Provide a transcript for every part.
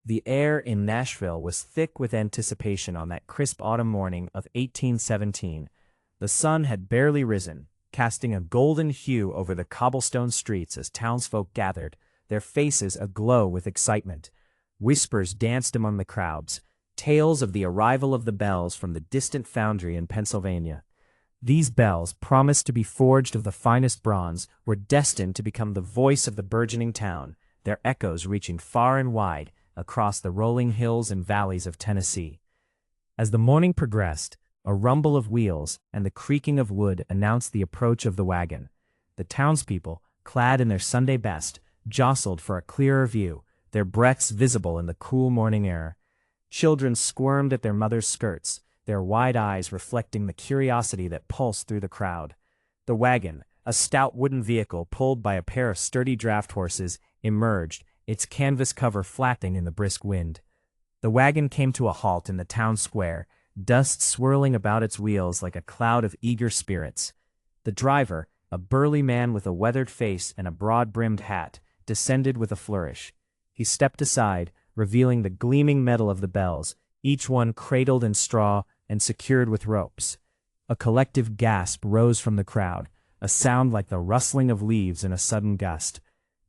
The air in Nashville was thick with anticipation on that crisp autumn morning of 1817. The sun had barely risen, casting a golden hue over the cobblestone streets as townsfolk gathered, their faces aglow with excitement. Whispers danced among the crowds, tales of the arrival of the bells from the distant foundry in Pennsylvania. These bells, promised to be forged of the finest bronze, were destined to become the voice of the burgeoning town, their echoes reaching far and wide across the rolling hills and valleys of Tennessee. As the morning progressed, a rumble of wheels and the creaking of wood announced the approach of the wagon. The townspeople, clad in their Sunday best, jostled for a clearer view, their breaths visible in the cool morning air. Children squirmed at their mothers' skirts, their wide eyes reflecting the curiosity that pulsed through the crowd. The wagon, a stout wooden vehicle pulled by a pair of sturdy draft horses, emerged, its canvas cover flapping in the brisk wind. The wagon came to a halt in the town square, dust swirling about its wheels like a cloud of eager spirits. The driver, a burly man with a weathered face and a broad-brimmed hat, descended with a flourish. He stepped aside, revealing the gleaming metal of the bells, each one cradled in straw and secured with ropes. A collective gasp rose from the crowd, a sound like the rustling of leaves in a sudden gust.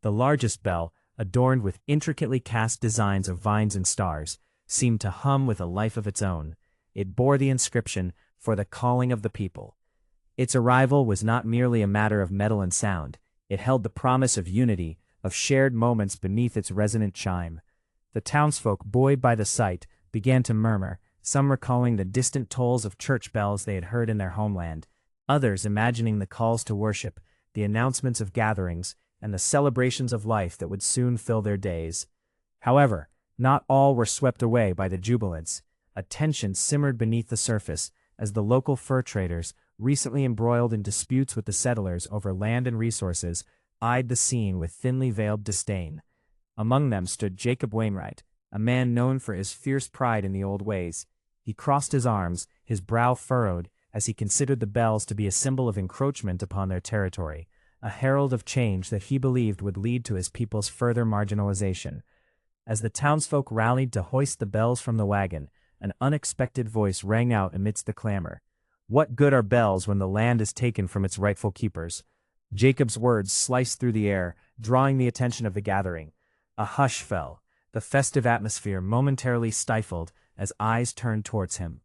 The largest bell, adorned with intricately cast designs of vines and stars, seemed to hum with a life of its own. It bore the inscription, "For the calling of the people." Its arrival was not merely a matter of metal and sound. It held the promise of unity, of shared moments beneath its resonant chime. The townsfolk, buoyed by the sight, began to murmur, some recalling the distant tolls of church bells they had heard in their homeland, others imagining the calls to worship, the announcements of gatherings, and the celebrations of life that would soon fill their days. However, not all were swept away by the jubilance. A tension simmered beneath the surface as the local fur traders, recently embroiled in disputes with the settlers over land and resources, eyed the scene with thinly veiled disdain. Among them stood Jacob Wainwright, a man known for his fierce pride in the old ways. He crossed his arms, his brow furrowed, as he considered the bells to be a symbol of encroachment upon their territory, a herald of change that he believed would lead to his people's further marginalization. As the townsfolk rallied to hoist the bells from the wagon, an unexpected voice rang out amidst the clamor. "What good are bells when the land is taken from its rightful keepers?" Jacob's words sliced through the air, drawing the attention of the gathering. A hush fell, the festive atmosphere momentarily stifled as eyes turned towards him.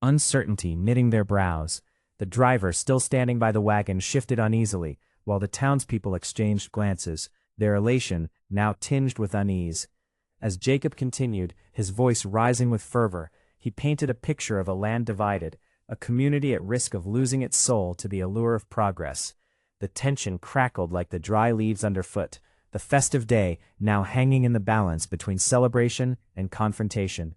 Uncertainty knitting their brows. The driver, still standing by the wagon, shifted uneasily, while the townspeople exchanged glances, their elation now tinged with unease. As Jacob continued, his voice rising with fervor, he painted a picture of a land divided, a community at risk of losing its soul to the allure of progress. The tension crackled like the dry leaves underfoot, the festive day now hanging in the balance between celebration and confrontation.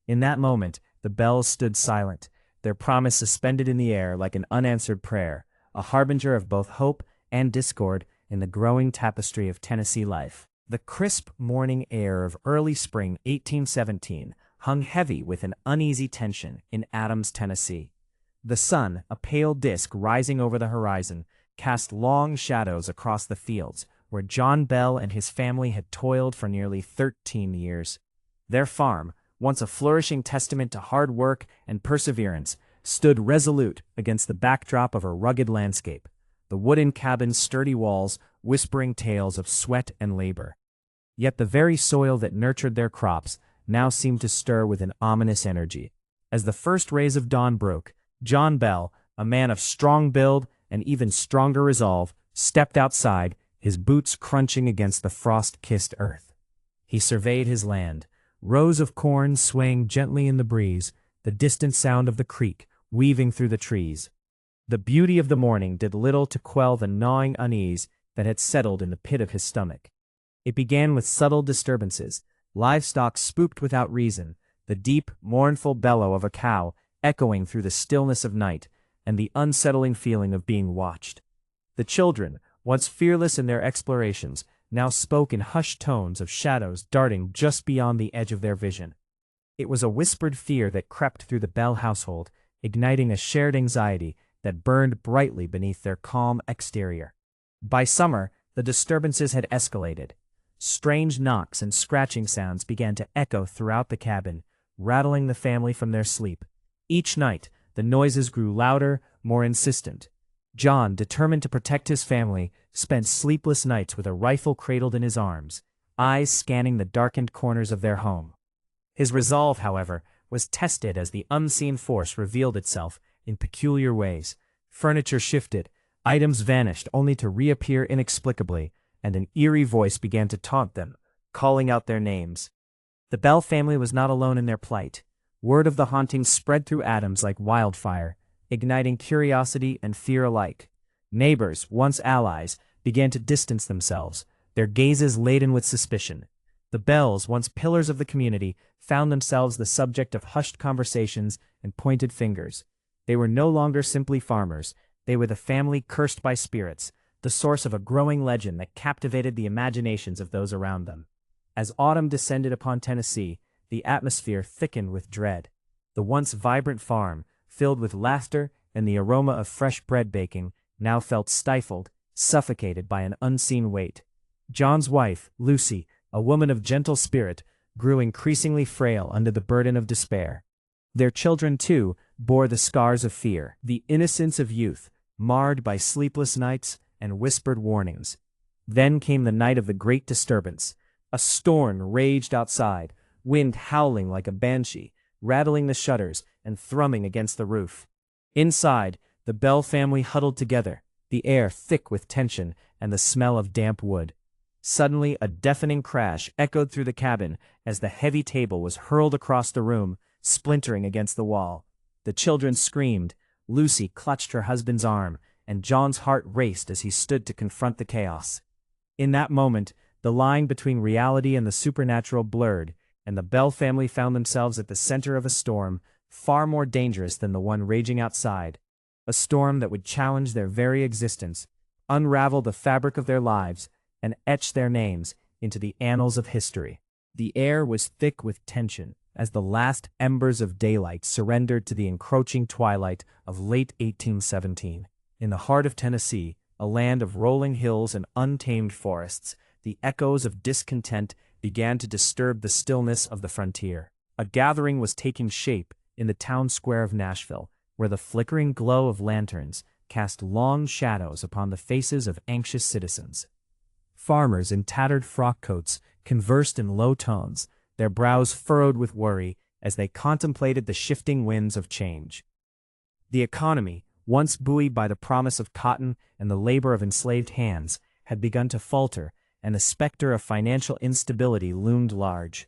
In that moment, the bells stood silent, their promise suspended in the air like an unanswered prayer, a harbinger of both hope and discord in the growing tapestry of Tennessee life. The crisp morning air of early spring 1817 hung heavy with an uneasy tension in Adams, Tennessee. The sun, a pale disk rising over the horizon, cast long shadows across the fields where John Bell and his family had toiled for nearly 13 years. Their farm, once a flourishing testament to hard work and perseverance, stood resolute against the backdrop of a rugged landscape, the wooden cabin's sturdy walls whispering tales of sweat and labor. Yet the very soil that nurtured their crops now seemed to stir with an ominous energy. As the first rays of dawn broke, John Bell, a man of strong build and even stronger resolve, stepped outside, his boots crunching against the frost-kissed earth. He surveyed his land, rows of corn swaying gently in the breeze, the distant sound of the creek weaving through the trees. The beauty of the morning did little to quell the gnawing unease that had settled in the pit of his stomach. It began with subtle disturbances, livestock spooked without reason, the deep, mournful bellow of a cow echoing through the stillness of night, and the unsettling feeling of being watched. The children, once fearless in their explorations, now spoke in hushed tones of shadows darting just beyond the edge of their vision. It was a whispered fear that crept through the Bell household, igniting a shared anxiety that burned brightly beneath their calm exterior. By summer, the disturbances had escalated. Strange knocks and scratching sounds began to echo throughout the cabin, rattling the family from their sleep. Each night, the noises grew louder, more insistent. John, determined to protect his family, spent sleepless nights with a rifle cradled in his arms, eyes scanning the darkened corners of their home. His resolve, however, was tested as the unseen force revealed itself in peculiar ways. Furniture shifted, items vanished only to reappear inexplicably, and an eerie voice began to taunt them, calling out their names. The Bell family was not alone in their plight. Word of the haunting spread through Adams like wildfire, igniting curiosity and fear alike. Neighbors, once allies, began to distance themselves, their gazes laden with suspicion. The Bells, once pillars of the community, found themselves the subject of hushed conversations and pointed fingers. They were no longer simply farmers. They were the family cursed by spirits, the source of a growing legend that captivated the imaginations of those around them. As autumn descended upon Tennessee, the atmosphere thickened with dread. The once vibrant farm, filled with laughter and the aroma of fresh bread baking, now felt stifled, suffocated by an unseen weight. John's wife, Lucy, a woman of gentle spirit, grew increasingly frail under the burden of despair. Their children, too, bore the scars of fear, the innocence of youth, marred by sleepless nights and whispered warnings. Then came the night of the great disturbance. A storm raged outside, wind howling like a banshee, rattling the shutters and thrumming against the roof. Inside, the Bell family huddled together, the air thick with tension and the smell of damp wood. Suddenly, a deafening crash echoed through the cabin as the heavy table was hurled across the room, splintering against the wall. The children screamed, Lucy clutched her husband's arm, and John's heart raced as he stood to confront the chaos. In that moment, the line between reality and the supernatural blurred, and the Bell family found themselves at the center of a storm far more dangerous than the one raging outside, a storm that would challenge their very existence, unravel the fabric of their lives, and etch their names into the annals of history. The air was thick with tension as the last embers of daylight surrendered to the encroaching twilight of late 1817. In the heart of Tennessee, a land of rolling hills and untamed forests, the echoes of discontent began to disturb the stillness of the frontier. A gathering was taking shape in the town square of Nashville, where the flickering glow of lanterns cast long shadows upon the faces of anxious citizens. Farmers in tattered frock coats conversed in low tones, their brows furrowed with worry as they contemplated the shifting winds of change. The economy, once buoyed by the promise of cotton and the labor of enslaved hands, had begun to falter, and the specter of financial instability loomed large.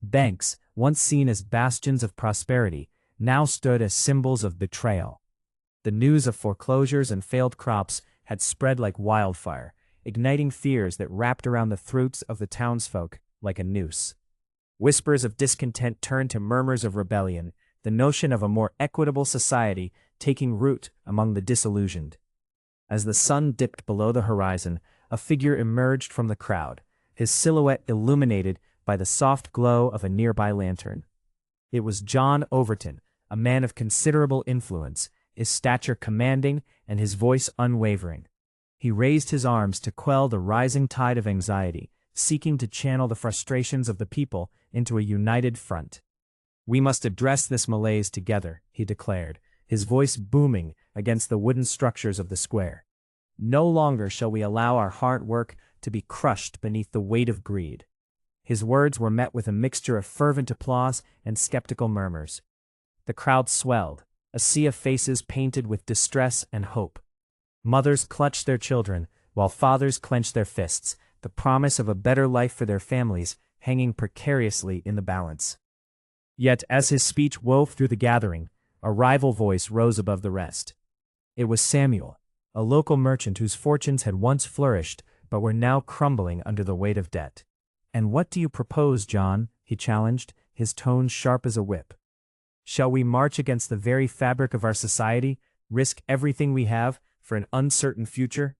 Banks, once seen as bastions of prosperity, now stood as symbols of betrayal. The news of foreclosures and failed crops had spread like wildfire, igniting fears that wrapped around the throats of the townsfolk like a noose. Whispers of discontent turned to murmurs of rebellion, the notion of a more equitable society taking root among the disillusioned. As the sun dipped below the horizon, a figure emerged from the crowd, his silhouette illuminated by the soft glow of a nearby lantern. It was John Overton, a man of considerable influence, his stature commanding and his voice unwavering. He raised his arms to quell the rising tide of anxiety, seeking to channel the frustrations of the people into a united front. "We must address this malaise together," he declared, his voice booming against the wooden structures of the square. "No longer shall we allow our hard work to be crushed beneath the weight of greed." His words were met with a mixture of fervent applause and skeptical murmurs. The crowd swelled, a sea of faces painted with distress and hope. Mothers clutched their children, while fathers clenched their fists, the promise of a better life for their families hanging precariously in the balance. Yet as his speech wove through the gathering, a rival voice rose above the rest. It was Samuel, a local merchant whose fortunes had once flourished but were now crumbling under the weight of debt. "And what do you propose, John?" he challenged, his tone sharp as a whip. "Shall we march against the very fabric of our society, risk everything we have for an uncertain future?"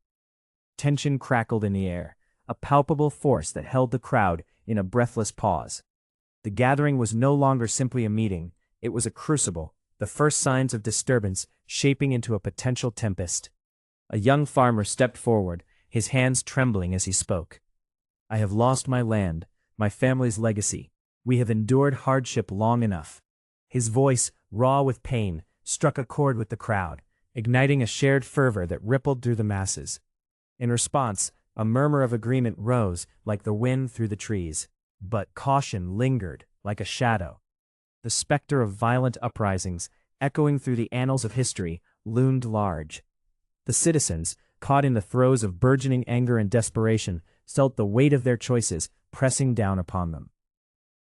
Tension crackled in the air, a palpable force that held the crowd in a breathless pause. The gathering was no longer simply a meeting, it was a crucible, the first signs of disturbance shaping into a potential tempest. A young farmer stepped forward, his hands trembling as he spoke. I have lost my land, my family's legacy. We have endured hardship long enough. His voice, raw with pain, struck a chord with the crowd, igniting a shared fervor that rippled through the masses. In response, a murmur of agreement rose like the wind through the trees. But caution lingered like a shadow. The specter of violent uprisings, echoing through the annals of history, loomed large. The citizens, caught in the throes of burgeoning anger and desperation, felt the weight of their choices pressing down upon them.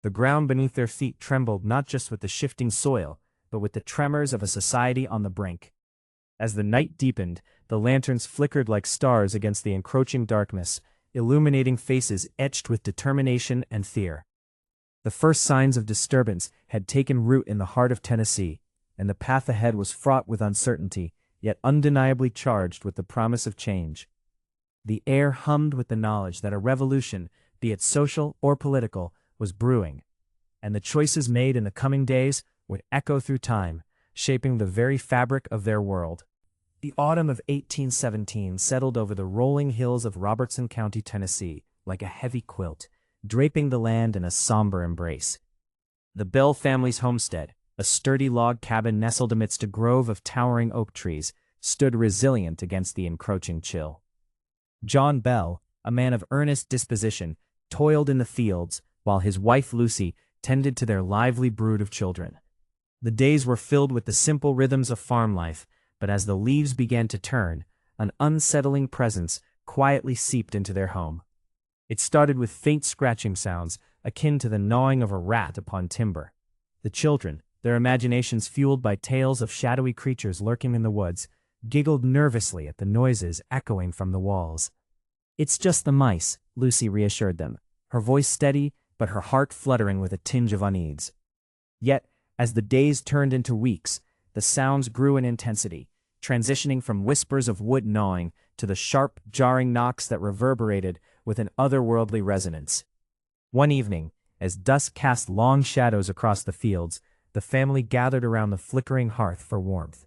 The ground beneath their feet trembled not just with the shifting soil, but with the tremors of a society on the brink. As the night deepened, the lanterns flickered like stars against the encroaching darkness, illuminating faces etched with determination and fear. The first signs of disturbance had taken root in the heart of Tennessee, and the path ahead was fraught with uncertainty, yet undeniably charged with the promise of change. The air hummed with the knowledge that a revolution, be it social or political, was brewing, and the choices made in the coming days would echo through time, shaping the very fabric of their world. The autumn of 1817 settled over the rolling hills of Robertson County, Tennessee, like a heavy quilt, draping the land in a somber embrace. The Bell family's homestead, a sturdy log cabin nestled amidst a grove of towering oak trees, stood resilient against the encroaching chill. John Bell, a man of earnest disposition, toiled in the fields, while his wife Lucy tended to their lively brood of children. The days were filled with the simple rhythms of farm life, but as the leaves began to turn, an unsettling presence quietly seeped into their home. It started with faint scratching sounds, akin to the gnawing of a rat upon timber. The children, their imaginations fueled by tales of shadowy creatures lurking in the woods, giggled nervously at the noises echoing from the walls. "It's just the mice," Lucy reassured them, her voice steady, but her heart fluttering with a tinge of unease. Yet, as the days turned into weeks, the sounds grew in intensity, transitioning from whispers of wood gnawing to the sharp, jarring knocks that reverberated with an otherworldly resonance. One evening, as dusk cast long shadows across the fields, the family gathered around the flickering hearth for warmth.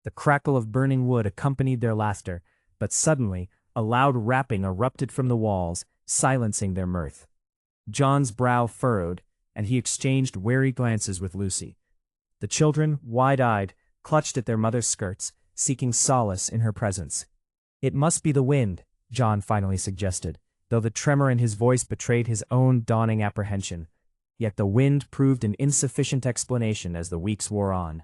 The crackle of burning wood accompanied their laughter, but suddenly, a loud rapping erupted from the walls, silencing their mirth. John's brow furrowed, and he exchanged wary glances with Lucy. The children, wide-eyed, clutched at their mother's skirts, seeking solace in her presence. "It must be the wind," John finally suggested, though the tremor in his voice betrayed his own dawning apprehension. Yet the wind proved an insufficient explanation as the weeks wore on.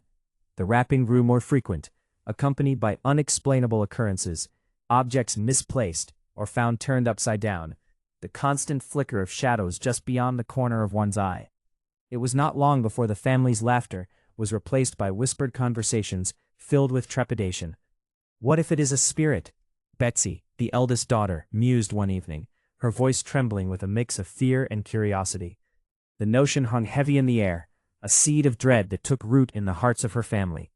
The rapping grew more frequent, accompanied by unexplainable occurrences, objects misplaced or found turned upside down, the constant flicker of shadows just beyond the corner of one's eye. It was not long before the family's laughter was replaced by whispered conversations filled with trepidation. "What if it is a spirit?" Betsy, the eldest daughter, mused one evening, her voice trembling with a mix of fear and curiosity. The notion hung heavy in the air, a seed of dread that took root in the hearts of her family.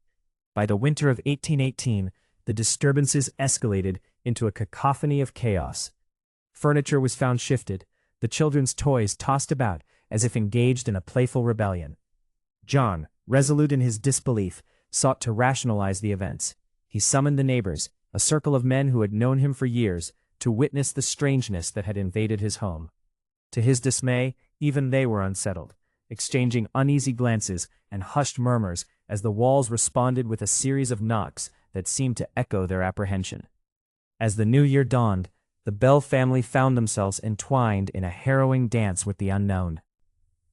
By the winter of 1818, the disturbances escalated into a cacophony of chaos. Furniture was found shifted, the children's toys tossed about as if engaged in a playful rebellion. John, resolute in his disbelief, sought to rationalize the events. He summoned the neighbors, a circle of men who had known him for years, to witness the strangeness that had invaded his home. To his dismay, even they were unsettled, exchanging uneasy glances and hushed murmurs as the walls responded with a series of knocks that seemed to echo their apprehension. As the new year dawned, the Bell family found themselves entwined in a harrowing dance with the unknown.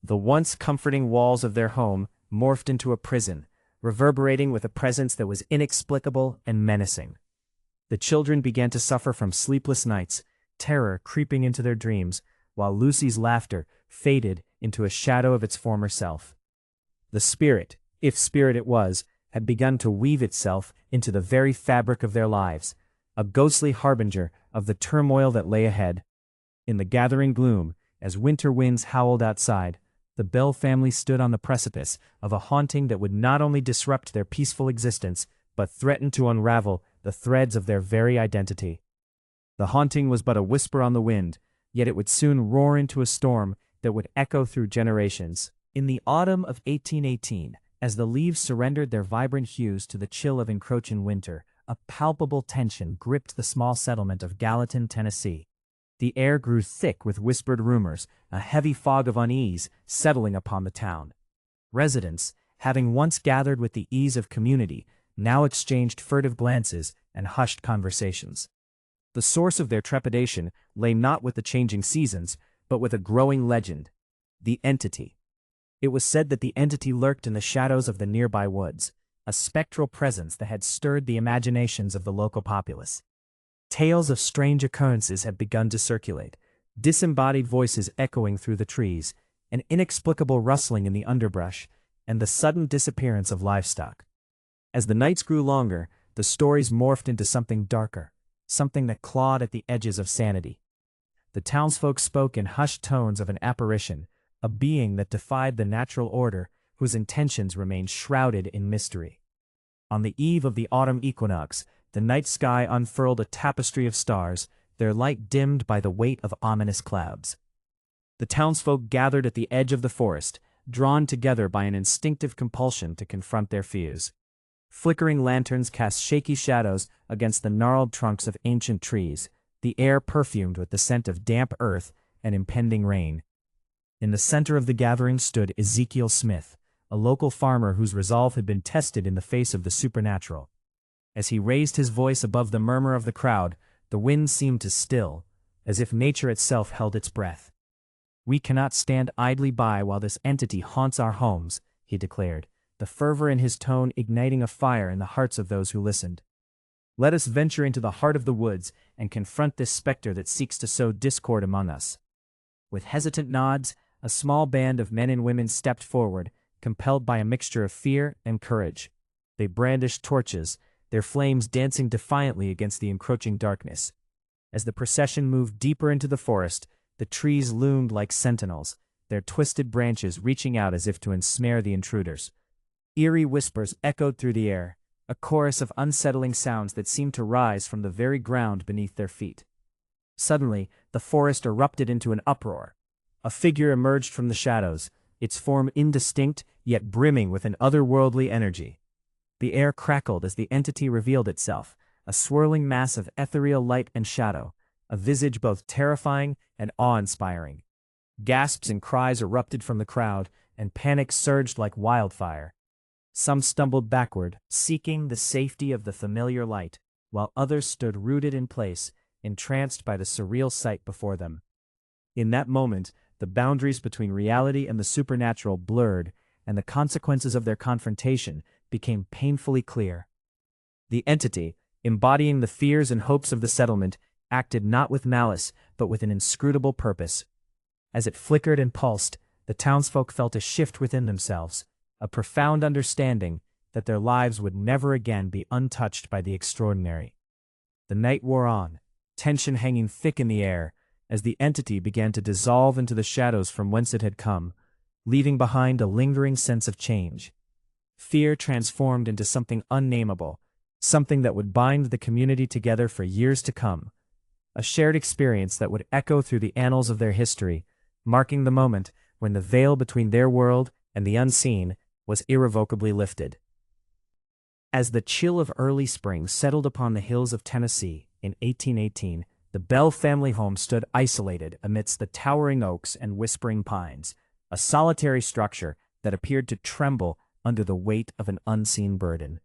The once comforting walls of their home morphed into a prison, reverberating with a presence that was inexplicable and menacing. The children began to suffer from sleepless nights, terror creeping into their dreams, while Lucy's laughter faded into a shadow of its former self. The spirit, if spirit it was, had begun to weave itself into the very fabric of their lives, a ghostly harbinger of the turmoil that lay ahead. In the gathering gloom, as winter winds howled outside, the Bell family stood on the precipice of a haunting that would not only disrupt their peaceful existence, but threaten to unravel the threads of their very identity. The haunting was but a whisper on the wind, yet it would soon roar into a storm that would echo through generations. In the autumn of 1818, as the leaves surrendered their vibrant hues to the chill of encroaching winter, a palpable tension gripped the small settlement of Gallatin, Tennessee. The air grew thick with whispered rumors, a heavy fog of unease settling upon the town. Residents, having once gathered with the ease of community, now exchanged furtive glances and hushed conversations. The source of their trepidation lay not with the changing seasons, but with a growing legend: the entity. It was said that the entity lurked in the shadows of the nearby woods, a spectral presence that had stirred the imaginations of the local populace. Tales of strange occurrences had begun to circulate, disembodied voices echoing through the trees, an inexplicable rustling in the underbrush, and the sudden disappearance of livestock. As the nights grew longer, the stories morphed into something darker, something that clawed at the edges of sanity. The townsfolk spoke in hushed tones of an apparition, a being that defied the natural order, whose intentions remained shrouded in mystery. On the eve of the autumn equinox, the night sky unfurled a tapestry of stars, their light dimmed by the weight of ominous clouds. The townsfolk gathered at the edge of the forest, drawn together by an instinctive compulsion to confront their fears. Flickering lanterns cast shaky shadows against the gnarled trunks of ancient trees, the air perfumed with the scent of damp earth and impending rain. In the center of the gathering stood Ezekiel Smith, a local farmer whose resolve had been tested in the face of the supernatural. As he raised his voice above the murmur of the crowd, the wind seemed to still, as if nature itself held its breath. "We cannot stand idly by while this entity haunts our homes," he declared, the fervor in his tone igniting a fire in the hearts of those who listened. "Let us venture into the heart of the woods and confront this specter that seeks to sow discord among us." With hesitant nods, a small band of men and women stepped forward, compelled by a mixture of fear and courage. They brandished torches, their flames dancing defiantly against the encroaching darkness. As the procession moved deeper into the forest, the trees loomed like sentinels, their twisted branches reaching out as if to ensnare the intruders. Eerie whispers echoed through the air, a chorus of unsettling sounds that seemed to rise from the very ground beneath their feet. Suddenly, the forest erupted into an uproar. A figure emerged from the shadows, its form indistinct yet brimming with an otherworldly energy. The air crackled as the entity revealed itself, a swirling mass of ethereal light and shadow, a visage both terrifying and awe-inspiring. Gasps and cries erupted from the crowd, and panic surged like wildfire. Some stumbled backward, seeking the safety of the familiar light, while others stood rooted in place, entranced by the surreal sight before them. In that moment, the boundaries between reality and the supernatural blurred, and the consequences of their confrontation became painfully clear. The entity, embodying the fears and hopes of the settlement, acted not with malice, but with an inscrutable purpose. As it flickered and pulsed, the townsfolk felt a shift within themselves, a profound understanding that their lives would never again be untouched by the extraordinary. The night wore on, tension hanging thick in the air, as the entity began to dissolve into the shadows from whence it had come, leaving behind a lingering sense of change. Fear transformed into something unnameable, something that would bind the community together for years to come, a shared experience that would echo through the annals of their history, marking the moment when the veil between their world and the unseen was irrevocably lifted. As the chill of early spring settled upon the hills of Tennessee in 1818, the Bell family home stood isolated amidst the towering oaks and whispering pines, a solitary structure that appeared to tremble under the weight of an unseen burden.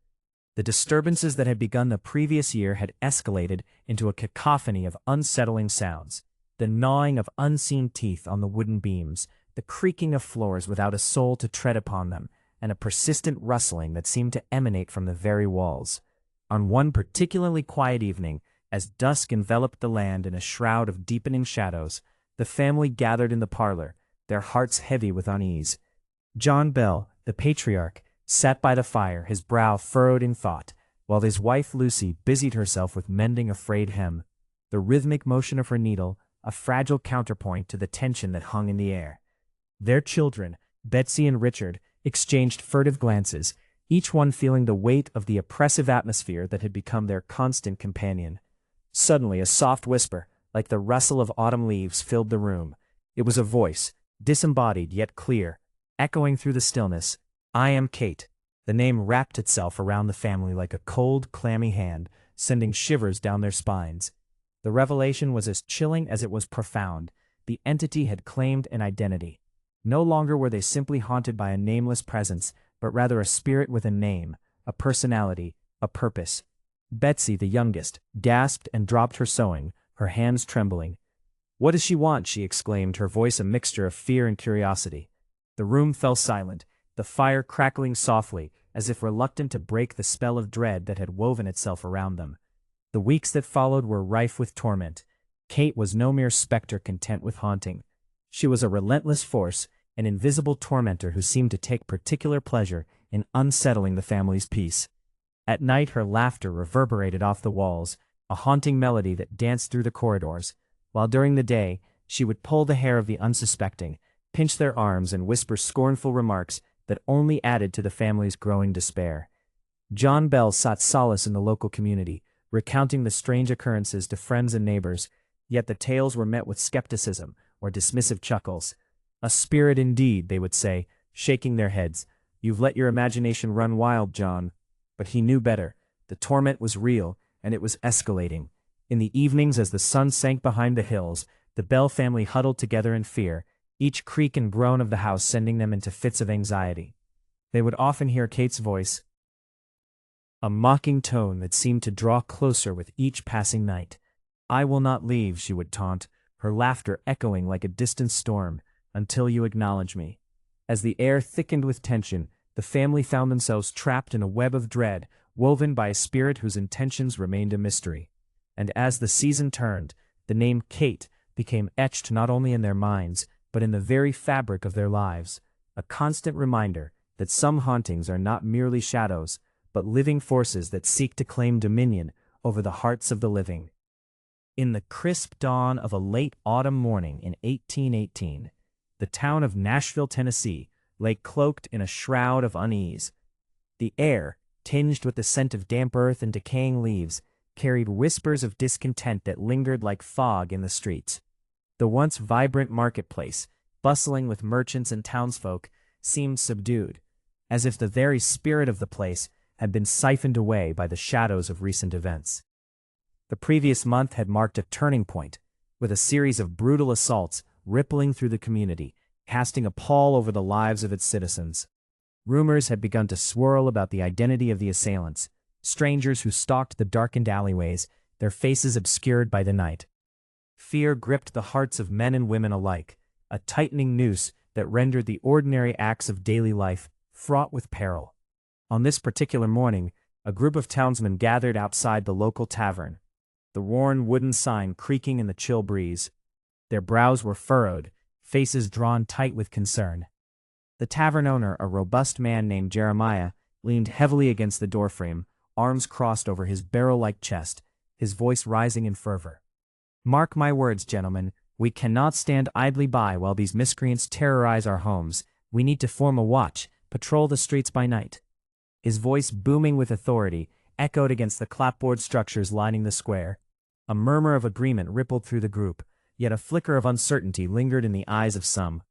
The disturbances that had begun the previous year had escalated into a cacophony of unsettling sounds, the gnawing of unseen teeth on the wooden beams, the creaking of floors without a soul to tread upon them, and a persistent rustling that seemed to emanate from the very walls. On one particularly quiet evening, as dusk enveloped the land in a shroud of deepening shadows, the family gathered in the parlor, their hearts heavy with unease. John Bell, the patriarch, sat by the fire, his brow furrowed in thought, while his wife Lucy busied herself with mending a frayed hem, the rhythmic motion of her needle a fragile counterpoint to the tension that hung in the air. Their children, Betsy and Richard, exchanged furtive glances, each one feeling the weight of the oppressive atmosphere that had become their constant companion. Suddenly, a soft whisper, like the rustle of autumn leaves, filled the room. It was a voice, disembodied yet clear, echoing through the stillness. "I am Kate." The name wrapped itself around the family like a cold, clammy hand, sending shivers down their spines. The revelation was as chilling as it was profound. The entity had claimed an identity. No longer were they simply haunted by a nameless presence, but rather a spirit with a name, a personality, a purpose. Betsy, the youngest, gasped and dropped her sewing, her hands trembling. "What does she want?" she exclaimed, her voice a mixture of fear and curiosity. The room fell silent, the fire crackling softly, as if reluctant to break the spell of dread that had woven itself around them. The weeks that followed were rife with torment. Kate was no mere specter content with haunting. She was a relentless force, an invisible tormentor who seemed to take particular pleasure in unsettling the family's peace. At night her laughter reverberated off the walls, a haunting melody that danced through the corridors, while during the day she would pull the hair of the unsuspecting, pinch their arms and whisper scornful remarks that only added to the family's growing despair. John Bell sought solace in the local community, recounting the strange occurrences to friends and neighbors, yet the tales were met with skepticism or dismissive chuckles. "A spirit indeed," they would say, shaking their heads. "You've let your imagination run wild, John." But he knew better. The torment was real, and it was escalating. In the evenings as the sun sank behind the hills, the Bell family huddled together in fear, each creak and groan of the house sending them into fits of anxiety. They would often hear Kate's voice, a mocking tone that seemed to draw closer with each passing night. "I will not leave," she would taunt, her laughter echoing like a distant storm, "until you acknowledge me." As the air thickened with tension, the family found themselves trapped in a web of dread, woven by a spirit whose intentions remained a mystery. And as the season turned, the name Kate became etched not only in their minds, but in the very fabric of their lives, a constant reminder that some hauntings are not merely shadows, but living forces that seek to claim dominion over the hearts of the living. In the crisp dawn of a late autumn morning in 1818, the town of Nashville, Tennessee, lay cloaked in a shroud of unease. The air, tinged with the scent of damp earth and decaying leaves, carried whispers of discontent that lingered like fog in the streets. The once vibrant marketplace, bustling with merchants and townsfolk, seemed subdued, as if the very spirit of the place had been siphoned away by the shadows of recent events. The previous month had marked a turning point, with a series of brutal assaults rippling through the community, casting a pall over the lives of its citizens. Rumors had begun to swirl about the identity of the assailants, strangers who stalked the darkened alleyways, their faces obscured by the night. Fear gripped the hearts of men and women alike, a tightening noose that rendered the ordinary acts of daily life fraught with peril. On this particular morning, a group of townsmen gathered outside the local tavern, the worn wooden sign creaking in the chill breeze. Their brows were furrowed, faces drawn tight with concern. The tavern owner, a robust man named Jeremiah, leaned heavily against the doorframe, arms crossed over his barrel-like chest, his voice rising in fervor. "Mark my words, gentlemen, we cannot stand idly by while these miscreants terrorize our homes. We need to form a watch, patrol the streets by night." His voice, booming with authority, echoed against the clapboard structures lining the square. A murmur of agreement rippled through the group, yet a flicker of uncertainty lingered in the eyes of some.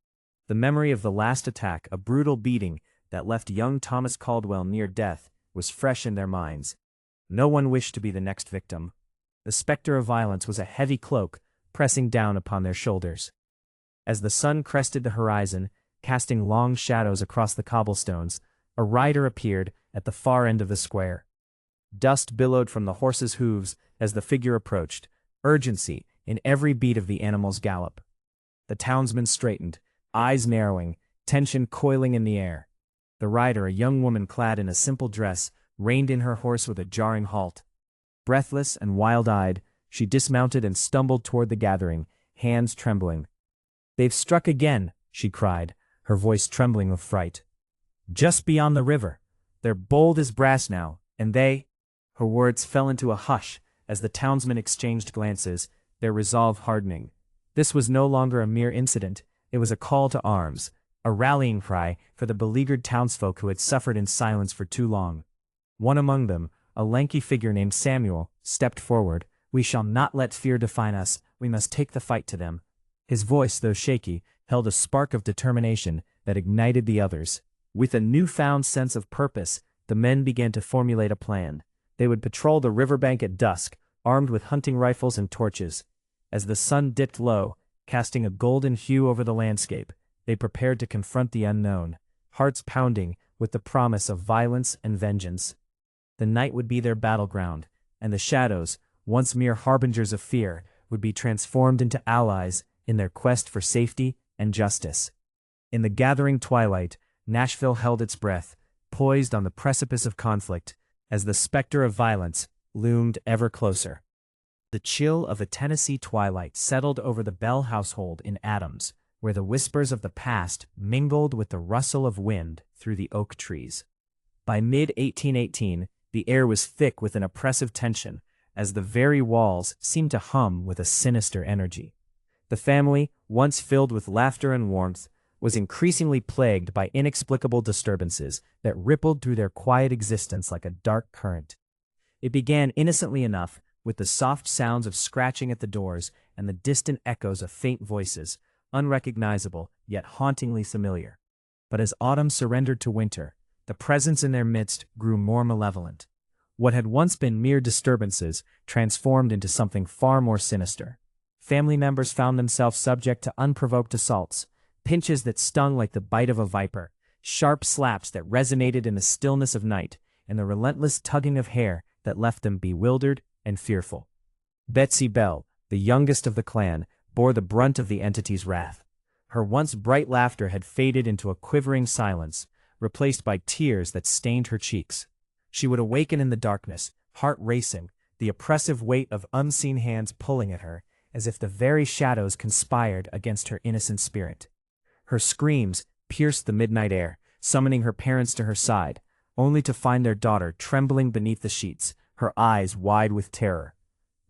The memory of the last attack, a brutal beating that left young Thomas Caldwell near death, was fresh in their minds. No one wished to be the next victim. The specter of violence was a heavy cloak pressing down upon their shoulders. As the sun crested the horizon, casting long shadows across the cobblestones, a rider appeared at the far end of the square. Dust billowed from the horse's hooves as the figure approached, urgency in every beat of the animal's gallop. The townsmen straightened, eyes narrowing, tension coiling in the air. The rider, a young woman clad in a simple dress, reined in her horse with a jarring halt. Breathless and wild-eyed, she dismounted and stumbled toward the gathering, hands trembling. "They've struck again," she cried, her voice trembling with fright. "Just beyond the river. They're bold as brass now, and they—" Her words fell into a hush as the townsmen exchanged glances, their resolve hardening. This was no longer a mere incident, it was a call to arms, a rallying cry for the beleaguered townsfolk who had suffered in silence for too long. One among them, a lanky figure named Samuel, stepped forward. "We shall not let fear define us, we must take the fight to them." His voice, though shaky, held a spark of determination that ignited the others. With a newfound sense of purpose, the men began to formulate a plan. They would patrol the riverbank at dusk, armed with hunting rifles and torches. As the sun dipped low, casting a golden hue over the landscape, they prepared to confront the unknown, hearts pounding with the promise of violence and vengeance. The night would be their battleground, and the shadows, once mere harbingers of fear, would be transformed into allies in their quest for safety and justice. In the gathering twilight, Nashville held its breath, poised on the precipice of conflict, as the specter of violence loomed ever closer. The chill of a Tennessee twilight settled over the Bell household in Adams, where the whispers of the past mingled with the rustle of wind through the oak trees. By mid-1818, the air was thick with an oppressive tension, as the very walls seemed to hum with a sinister energy. The family, once filled with laughter and warmth, was increasingly plagued by inexplicable disturbances that rippled through their quiet existence like a dark current. It began innocently enough, with the soft sounds of scratching at the doors and the distant echoes of faint voices, unrecognizable yet hauntingly familiar. But as autumn surrendered to winter, the presence in their midst grew more malevolent. What had once been mere disturbances transformed into something far more sinister. Family members found themselves subject to unprovoked assaults, pinches that stung like the bite of a viper, sharp slaps that resonated in the stillness of night, and the relentless tugging of hair that left them bewildered and fearful. Betsy Bell, the youngest of the clan, bore the brunt of the entity's wrath. Her once bright laughter had faded into a quivering silence, replaced by tears that stained her cheeks. She would awaken in the darkness, heart racing, the oppressive weight of unseen hands pulling at her, as if the very shadows conspired against her innocent spirit. Her screams pierced the midnight air, summoning her parents to her side, only to find their daughter trembling beneath the sheets, her eyes wide with terror.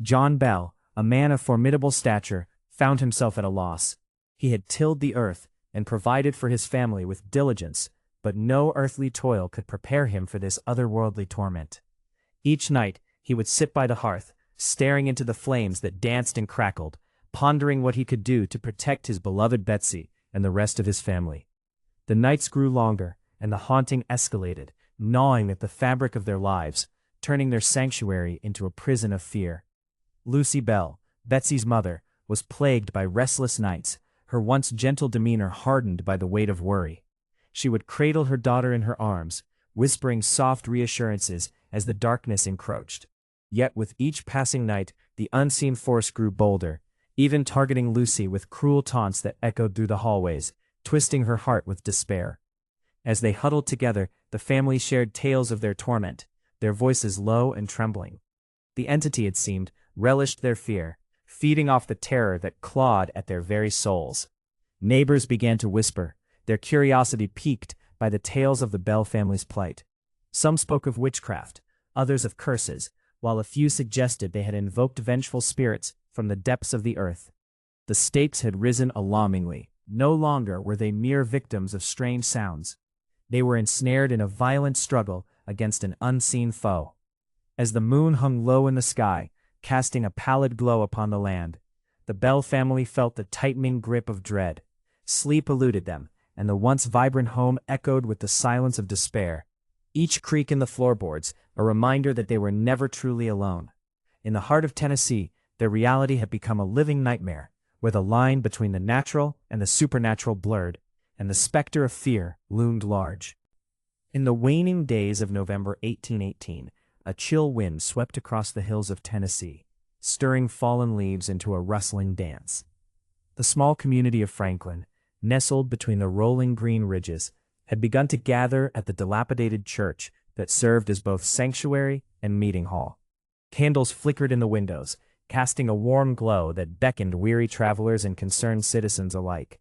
John Bell, a man of formidable stature, found himself at a loss. He had tilled the earth and provided for his family with diligence, but no earthly toil could prepare him for this otherworldly torment. Each night he would sit by the hearth, staring into the flames that danced and crackled, pondering what he could do to protect his beloved Betsy and the rest of his family. The nights grew longer, and the haunting escalated, gnawing at the fabric of their lives, turning their sanctuary into a prison of fear. Lucy Bell, Betsy's mother, was plagued by restless nights, her once gentle demeanor hardened by the weight of worry. She would cradle her daughter in her arms, whispering soft reassurances as the darkness encroached. Yet with each passing night, the unseen force grew bolder, even targeting Lucy with cruel taunts that echoed through the hallways, twisting her heart with despair. As they huddled together, the family shared tales of their torment, their voices low and trembling. The entity, it seemed, relished their fear, feeding off the terror that clawed at their very souls. Neighbors began to whisper, their curiosity piqued by the tales of the Bell family's plight. Some spoke of witchcraft, others of curses, while a few suggested they had invoked vengeful spirits from the depths of the earth. The stakes had risen alarmingly. No longer were they mere victims of strange sounds. They were ensnared in a violent struggle against an unseen foe. As the moon hung low in the sky, casting a pallid glow upon the land, the Bell family felt the tightening grip of dread. Sleep eluded them, and the once vibrant home echoed with the silence of despair. Each creak in the floorboards, a reminder that they were never truly alone. In the heart of Tennessee, their reality had become a living nightmare, where the line between the natural and the supernatural blurred, and the specter of fear loomed large. In the waning days of November 1818, a chill wind swept across the hills of Tennessee, stirring fallen leaves into a rustling dance. The small community of Franklin, nestled between the rolling green ridges, had begun to gather at the dilapidated church that served as both sanctuary and meeting hall. Candles flickered in the windows, casting a warm glow that beckoned weary travelers and concerned citizens alike.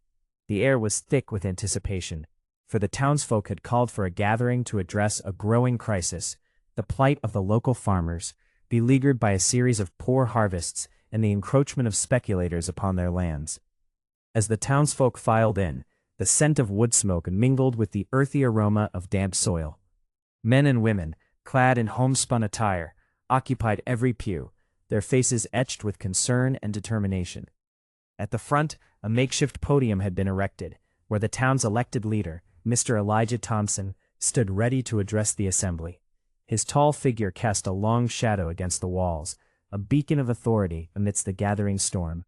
The air was thick with anticipation, for the townsfolk had called for a gathering to address a growing crisis, the plight of the local farmers, beleaguered by a series of poor harvests and the encroachment of speculators upon their lands. As the townsfolk filed in, the scent of wood smoke mingled with the earthy aroma of damp soil. Men and women, clad in homespun attire, occupied every pew, their faces etched with concern and determination. At the front, a makeshift podium had been erected, where the town's elected leader, Mr. Elijah Thompson, stood ready to address the assembly. His tall figure cast a long shadow against the walls, a beacon of authority amidst the gathering storm.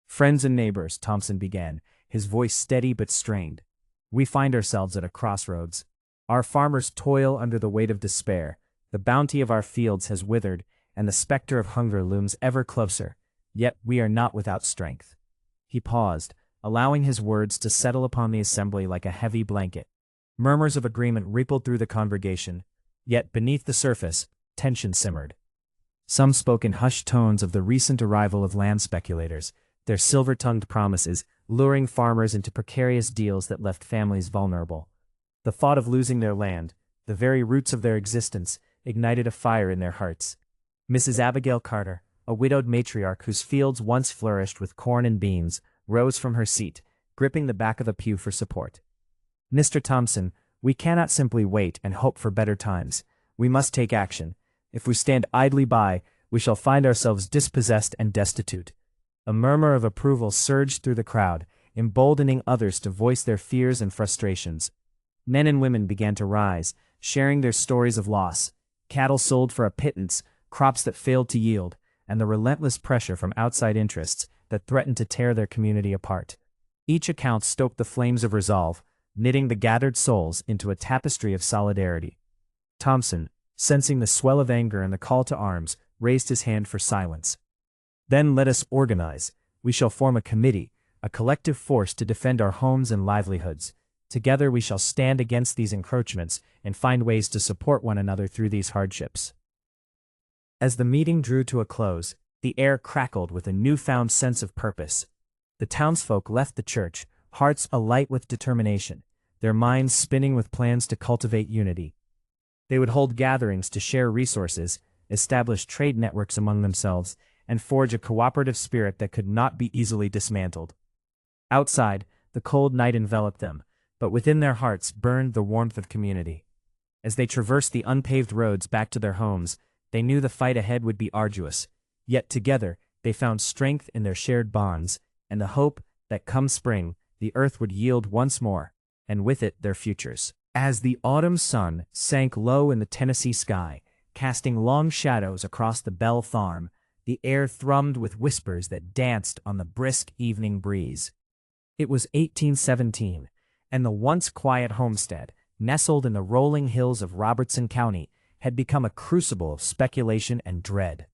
"Friends and neighbors," Thompson began, his voice steady but strained. "We find ourselves at a crossroads. Our farmers toil under the weight of despair, the bounty of our fields has withered, and the specter of hunger looms ever closer, yet we are not without strength." He paused, allowing his words to settle upon the assembly like a heavy blanket. Murmurs of agreement rippled through the congregation, yet beneath the surface, tension simmered. Some spoke in hushed tones of the recent arrival of land speculators, their silver-tongued promises luring farmers into precarious deals that left families vulnerable. The thought of losing their land, the very roots of their existence, ignited a fire in their hearts. Mrs. Abigail Carter, a widowed matriarch whose fields once flourished with corn and beans, rose from her seat, gripping the back of a pew for support. "Mr. Thompson, we cannot simply wait and hope for better times. We must take action. If we stand idly by, we shall find ourselves dispossessed and destitute." A murmur of approval surged through the crowd, emboldening others to voice their fears and frustrations. Men and women began to rise, sharing their stories of loss, cattle sold for a pittance, crops that failed to yield, and the relentless pressure from outside interests that threatened to tear their community apart. Each account stoked the flames of resolve, knitting the gathered souls into a tapestry of solidarity. Thompson, sensing the swell of anger and the call to arms, raised his hand for silence. "Then let us organize. We shall form a committee, a collective force to defend our homes and livelihoods. Together we shall stand against these encroachments and find ways to support one another through these hardships." As the meeting drew to a close, the air crackled with a newfound sense of purpose. The townsfolk left the church, hearts alight with determination, their minds spinning with plans to cultivate unity. They would hold gatherings to share resources, establish trade networks among themselves, and forge a cooperative spirit that could not be easily dismantled. Outside, the cold night enveloped them, but within their hearts burned the warmth of community. As they traversed the unpaved roads back to their homes, they knew the fight ahead would be arduous, yet together they found strength in their shared bonds, and the hope that come spring, the earth would yield once more, and with it their futures. As the autumn sun sank low in the Tennessee sky, casting long shadows across the Bell farm, the air thrummed with whispers that danced on the brisk evening breeze. It was 1817, and the once quiet homestead, nestled in the rolling hills of Robertson County, had become a crucible of speculation and dread.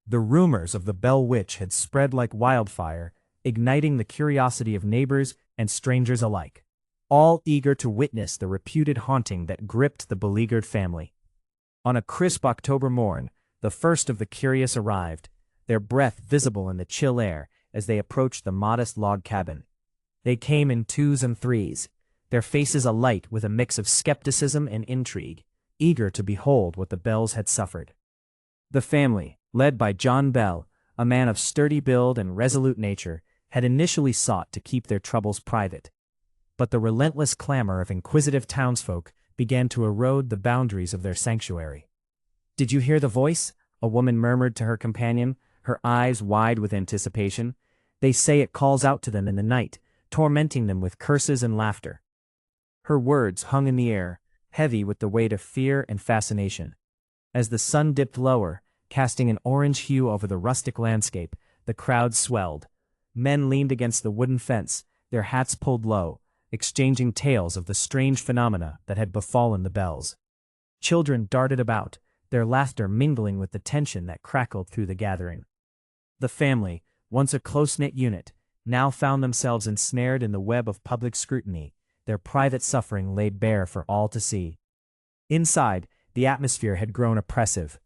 The rumors of the Bell Witch had spread like wildfire, igniting the curiosity of neighbors and strangers alike, all eager to witness the reputed haunting that gripped the beleaguered family. On a crisp October morn, the first of the curious arrived, their breath visible in the chill air as they approached the modest log cabin. They came in twos and threes, their faces alight with a mix of skepticism and intrigue, eager to behold what the Bells had suffered. The family, led by John Bell, a man of sturdy build and resolute nature, had initially sought to keep their troubles private. But the relentless clamor of inquisitive townsfolk began to erode the boundaries of their sanctuary. "Did you hear the voice?" a woman murmured to her companion, her eyes wide with anticipation. "They say it calls out to them in the night, tormenting them with curses and laughter." Her words hung in the air, heavy with the weight of fear and fascination. As the sun dipped lower, casting an orange hue over the rustic landscape, the crowd swelled. Men leaned against the wooden fence, their hats pulled low, exchanging tales of the strange phenomena that had befallen the Bells. Children darted about, their laughter mingling with the tension that crackled through the gathering. The family, once a close-knit unit, now found themselves ensnared in the web of public scrutiny, their private suffering laid bare for all to see. Inside, the atmosphere had grown oppressive.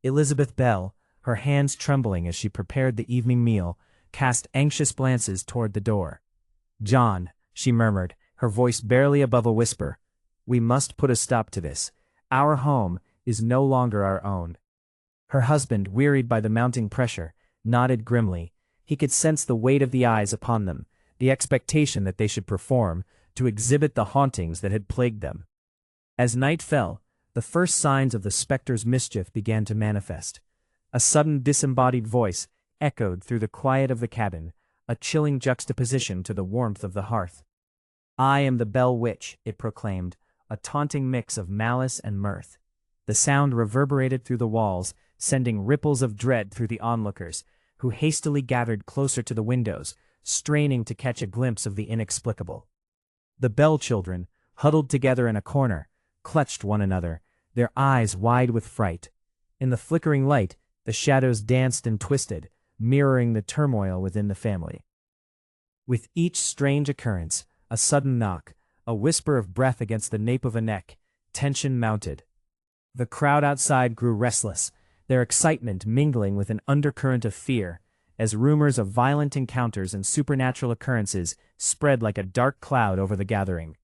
Elizabeth Bell, her hands trembling as she prepared the evening meal, cast anxious glances toward the door. "John," she murmured, her voice barely above a whisper, "we must put a stop to this. Our home is no longer our own." Her husband, wearied by the mounting pressure, nodded grimly. He could sense the weight of the eyes upon them, the expectation that they should perform, to exhibit the hauntings that had plagued them. As night fell, the first signs of the specter's mischief began to manifest. A sudden disembodied voice echoed through the quiet of the cabin, a chilling juxtaposition to the warmth of the hearth. "I am the Bell Witch," it proclaimed, a taunting mix of malice and mirth. The sound reverberated through the walls, sending ripples of dread through the onlookers, who hastily gathered closer to the windows, straining to catch a glimpse of the inexplicable. The Bell children, huddled together in a corner, clutched one another, their eyes wide with fright. In the flickering light, the shadows danced and twisted, mirroring the turmoil within the family. With each strange occurrence, a sudden knock, a whisper of breath against the nape of a neck, tension mounted. The crowd outside grew restless, their excitement mingling with an undercurrent of fear, as rumors of violent encounters and supernatural occurrences spread like a dark cloud over the gathering.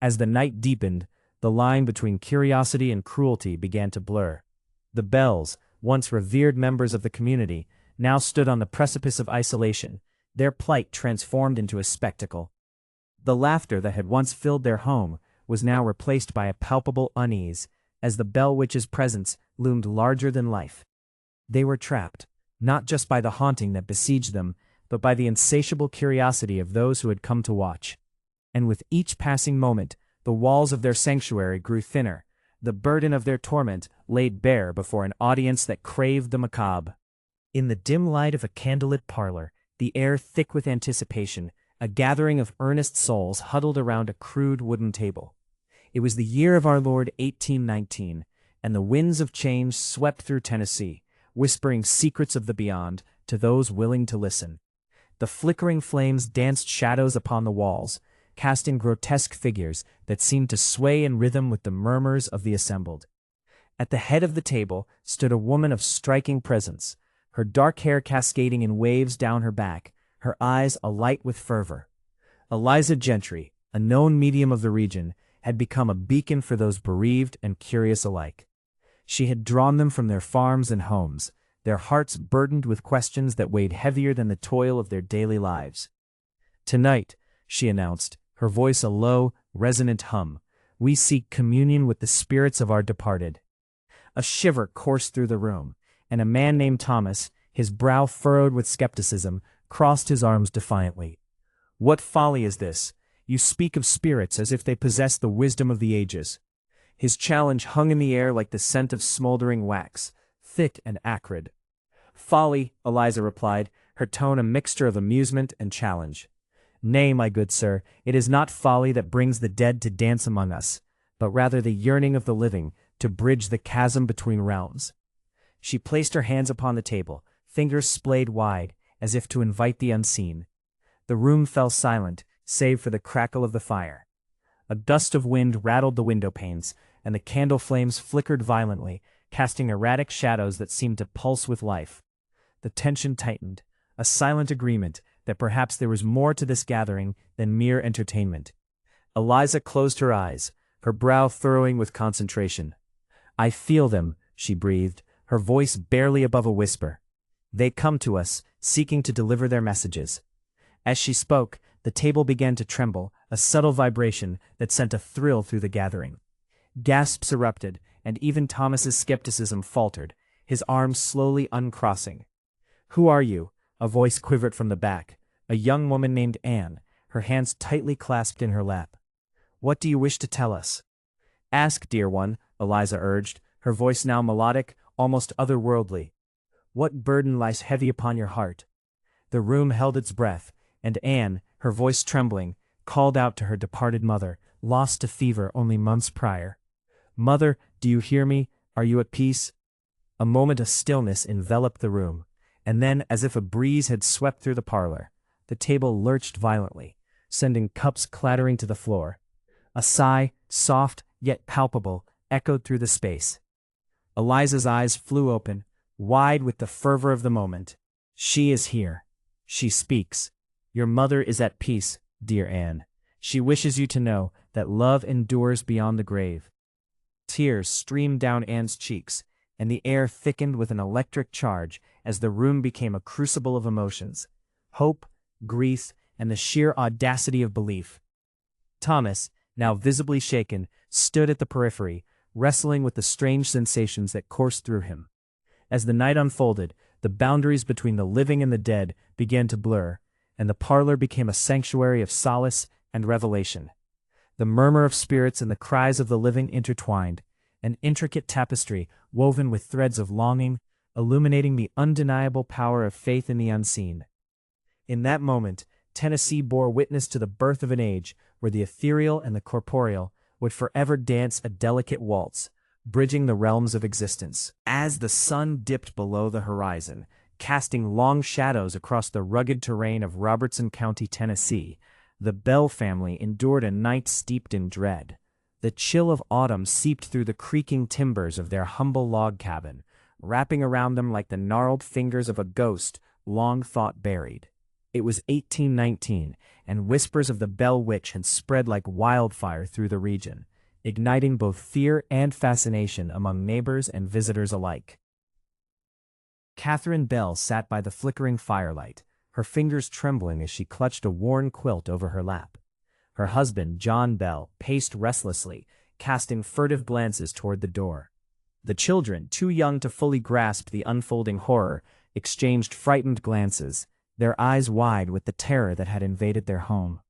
As the night deepened, the line between curiosity and cruelty began to blur. The Bells, once revered members of the community, now stood on the precipice of isolation, their plight transformed into a spectacle. The laughter that had once filled their home was now replaced by a palpable unease, as the Bell Witch's presence loomed larger than life. They were trapped, not just by the haunting that besieged them, but by the insatiable curiosity of those who had come to watch. And with each passing moment, the walls of their sanctuary grew thinner, the burden of their torment laid bare before an audience that craved the macabre. In the dim light of a candlelit parlor, the air thick with anticipation, a gathering of earnest souls huddled around a crude wooden table. It was the year of our Lord 1819, and the winds of change swept through Tennessee, whispering secrets of the beyond to those willing to listen. The flickering flames danced shadows upon the walls, casting grotesque figures that seemed to sway in rhythm with the murmurs of the assembled. At the head of the table stood a woman of striking presence, her dark hair cascading in waves down her back, her eyes alight with fervor. Eliza Gentry, a known medium of the region, had become a beacon for those bereaved and curious alike. She had drawn them from their farms and homes, their hearts burdened with questions that weighed heavier than the toil of their daily lives. "Tonight," she announced, her voice a low, resonant hum, "we seek communion with the spirits of our departed." A shiver coursed through the room, and a man named Thomas, his brow furrowed with skepticism, crossed his arms defiantly. "What folly is this? You speak of spirits as if they possessed the wisdom of the ages." His challenge hung in the air like the scent of smoldering wax, thick and acrid. "Folly," Eliza replied, her tone a mixture of amusement and challenge. "Nay, my good sir, it is not folly that brings the dead to dance among us, but rather the yearning of the living to bridge the chasm between realms." She placed her hands upon the table, fingers splayed wide, as if to invite the unseen. The room fell silent, save for the crackle of the fire. A gust of wind rattled the window panes, and the candle flames flickered violently, casting erratic shadows that seemed to pulse with life. The tension tightened, a silent agreement that perhaps there was more to this gathering than mere entertainment. Eliza closed her eyes, her brow furrowing with concentration. "I feel them," she breathed, her voice barely above a whisper. "They come to us, seeking to deliver their messages." As she spoke, the table began to tremble, a subtle vibration that sent a thrill through the gathering. Gasps erupted, and even Thomas's skepticism faltered, his arms slowly uncrossing. "Who are you?" A voice quivered from the back, a young woman named Anne, her hands tightly clasped in her lap. "What do you wish to tell us?" "Ask, dear one," Eliza urged, her voice now melodic, almost otherworldly. "What burden lies heavy upon your heart?" The room held its breath, and Anne, her voice trembling, called out to her departed mother, lost to fever only months prior. "Mother, do you hear me? Are you at peace?" A moment of stillness enveloped the room, and then, as if a breeze had swept through the parlor, the table lurched violently, sending cups clattering to the floor. A sigh, soft yet palpable, echoed through the space. Eliza's eyes flew open, wide with the fervor of the moment. "She is here. She speaks. Your mother is at peace, dear Anne. She wishes you to know that love endures beyond the grave." Tears streamed down Anne's cheeks, and the air thickened with an electric charge as the room became a crucible of emotions: hope, grief, and the sheer audacity of belief. Thomas, now visibly shaken, stood at the periphery, wrestling with the strange sensations that coursed through him. As the night unfolded, the boundaries between the living and the dead began to blur, and the parlor became a sanctuary of solace and revelation. The murmur of spirits and the cries of the living intertwined, an intricate tapestry woven with threads of longing, illuminating the undeniable power of faith in the unseen. In that moment, Tennessee bore witness to the birth of an age where the ethereal and the corporeal would forever dance a delicate waltz, bridging the realms of existence. As the sun dipped below the horizon, casting long shadows across the rugged terrain of Robertson County, Tennessee, the Bell family endured a night steeped in dread. The chill of autumn seeped through the creaking timbers of their humble log cabin, wrapping around them like the gnarled fingers of a ghost long thought buried. It was 1819, and whispers of the Bell Witch had spread like wildfire through the region, igniting both fear and fascination among neighbors and visitors alike. Catherine Bell sat by the flickering firelight, her fingers trembling as she clutched a worn quilt over her lap. Her husband, John Bell, paced restlessly, casting furtive glances toward the door. The children, too young to fully grasp the unfolding horror, exchanged frightened glances, their eyes wide with the terror that had invaded their home.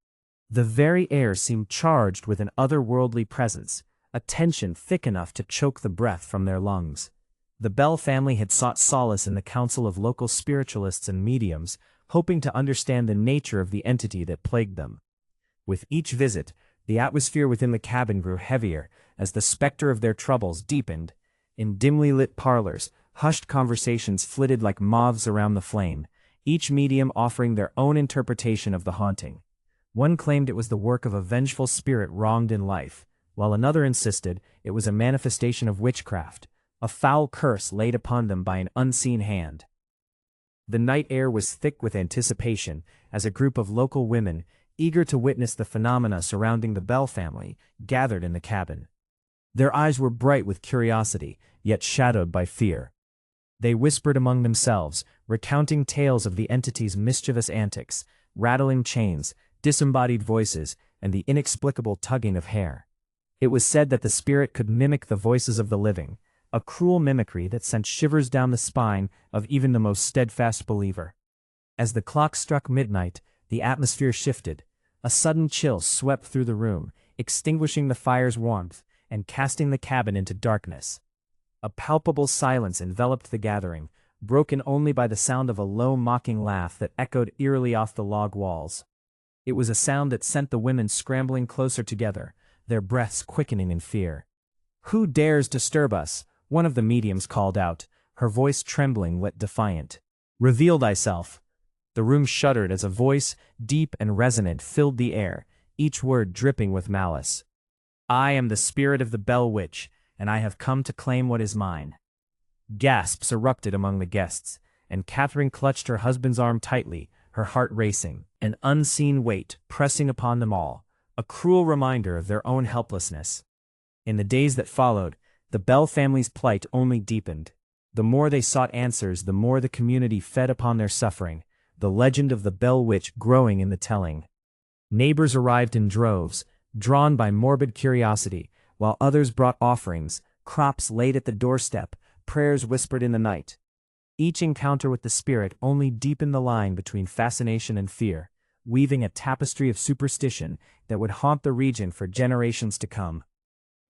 The very air seemed charged with an otherworldly presence, a tension thick enough to choke the breath from their lungs. The Bell family had sought solace in the counsel of local spiritualists and mediums, hoping to understand the nature of the entity that plagued them. With each visit, the atmosphere within the cabin grew heavier as the specter of their troubles deepened. In dimly lit parlors, hushed conversations flitted like moths around the flame, each medium offering their own interpretation of the haunting. One claimed it was the work of a vengeful spirit wronged in life, while another insisted it was a manifestation of witchcraft, a foul curse laid upon them by an unseen hand. The night air was thick with anticipation as a group of local women, eager to witness the phenomena surrounding the Bell family, gathered in the cabin. Their eyes were bright with curiosity, yet shadowed by fear. They whispered among themselves, recounting tales of the entity's mischievous antics, rattling chains, disembodied voices, and the inexplicable tugging of hair. It was said that the spirit could mimic the voices of the living, a cruel mimicry that sent shivers down the spine of even the most steadfast believer. As the clock struck midnight, the atmosphere shifted. A sudden chill swept through the room, extinguishing the fire's warmth and casting the cabin into darkness. A palpable silence enveloped the gathering, broken only by the sound of a low mocking laugh that echoed eerily off the log walls. It was a sound that sent the women scrambling closer together, their breaths quickening in fear. "Who dares disturb us?" one of the mediums called out, her voice trembling yet defiant. "Reveal thyself." The room shuddered as a voice, deep and resonant, filled the air, each word dripping with malice. "I am the spirit of the Bell Witch, and I have come to claim what is mine." Gasps erupted among the guests, and Catherine clutched her husband's arm tightly, her heart racing, an unseen weight pressing upon them all, a cruel reminder of their own helplessness. In the days that followed, the Bell family's plight only deepened. The more they sought answers, the more the community fed upon their suffering, the legend of the Bell Witch growing in the telling. Neighbors arrived in droves, drawn by morbid curiosity, while others brought offerings, crops laid at the doorstep, prayers whispered in the night. Each encounter with the spirit only deepened the line between fascination and fear, weaving a tapestry of superstition that would haunt the region for generations to come.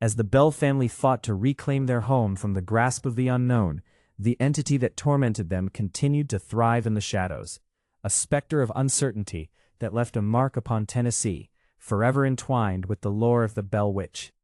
As the Bell family fought to reclaim their home from the grasp of the unknown, the entity that tormented them continued to thrive in the shadows, a specter of uncertainty that left a mark upon Tennessee, forever entwined with the lore of the Bell Witch.